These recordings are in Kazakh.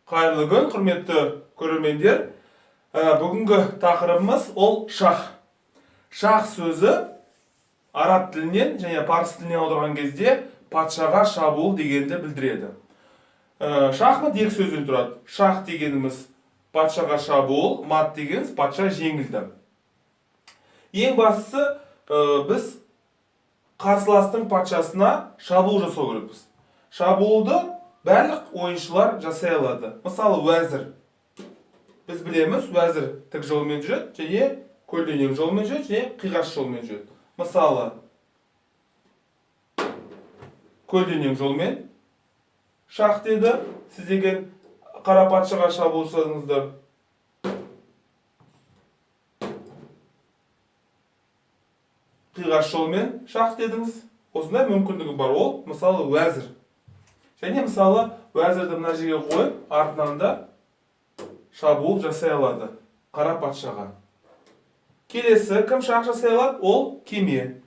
Қайырлы күн, құрметті көрермендер. Бүгінгі тақырыбымыз ол шах. Шах сөзі араб тілінен және парсы тілінен аударған кезде патшаға шабуыл дегенді білдіреді. Шахмат екі сөзден тұрады. Шах дегеніміз патшаға шабуыл, мат дегеніміз патша жеңілді. Ең бастысы біз қарсыластың патшасына шабуыл жасау керекпіз. Шабуылды барлық ойыншылар жасай алады. Мысалы, уәзір. Біз білеміз, уәзір тік жолмен жүреді, және көлденең жолмен жүреді, және қиғаш жолмен жүреді. Мысалы, көлденең жолмен шах деді, сіз деген қара патшаға шабуыл жасадыңыздар. Қиғаш жолмен шах дедіңіз. Осындай мүмкіндігі бар. Ол, мысалы, уәзір. Және мысалы, уәзірді мына жерге қойып, артынан да шабуыл жасай алады қара патшаға. Келесі, кім шах жасай алады? Ол кеме.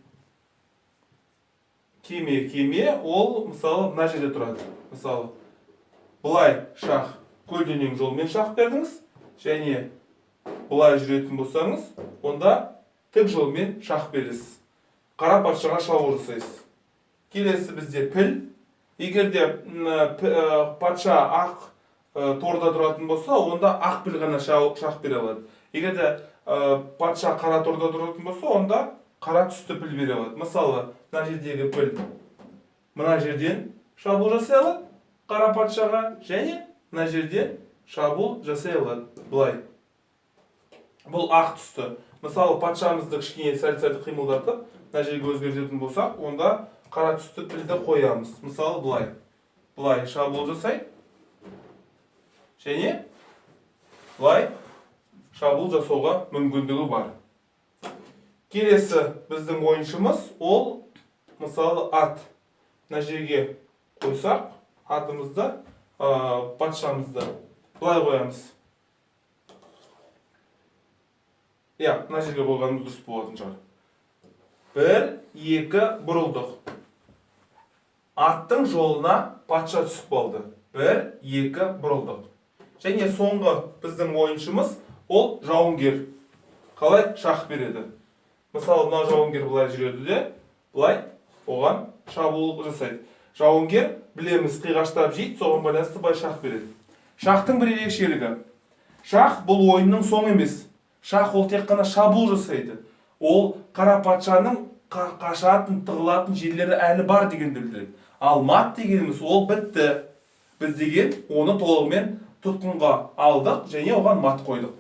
Кеме, ол, мысалы, мына жерде тұрады. Мысалы, бұлай шах, көлденең жолмен шах бердіңіз, және бұлай жүретін болсаңыз, онда тік жолмен шах бересіз. Қара патшаға шабуыл жасайсыз. Келесі бізде піл. Егер де патша ақ торда тұратын болса, онда ақ піл ғана шах бере алады. Егер де патша қара торда тұратын болса, онда қара түсті піл бере алады. Мысалы, мына жердегі піл мына жерден шабуыл жасай алады қара патшаға, және мына жерден шабуыл жасай алады. Бұлай. Бұл ақ түсті. Мысалы, патшамызды кішкене сәл-сәл қимылдатып, мына жерге өзгертетін болсақ, онда қара түсті пілді қоямыз. Мысалы, бұлай шабуыл жасай, және бұлай шабуыл жасауға мүмкіндігі бар. Келесі біздің ойыншымыз ол, мысалы, ат. Мына жерге қойсақ, атымызды, патшамызды бұлай қоямыз. Мына жерге қойғанымыз дұрыс болатын шығар. 1, 2 бұрылдық. Аттың жолына патша түсіп қалды. 1, 2 бұрылдық. Және соңғы біздің ойыншымыз ол жауынгер. Қалай шах береді? Мысалы, мына жауынгер бұлай жүреді де, бұлай оған шабуыл жасайды. Жауынгер білеміз қиғаштап жейді, соған байланысты бұлай шах береді. Шахтың бір ерекшелігі. Шах бұл ойынның соңы емес. Шах ол тек қана шабуыл жасайды. Ол қара патшаның қашатын, тығылатын жерлері әлі бар дегенді білдіреді. Ал мат дегеніміз ол бітті. Біз деген оны толығымен тұтқынға алдық және оған мат қойдық.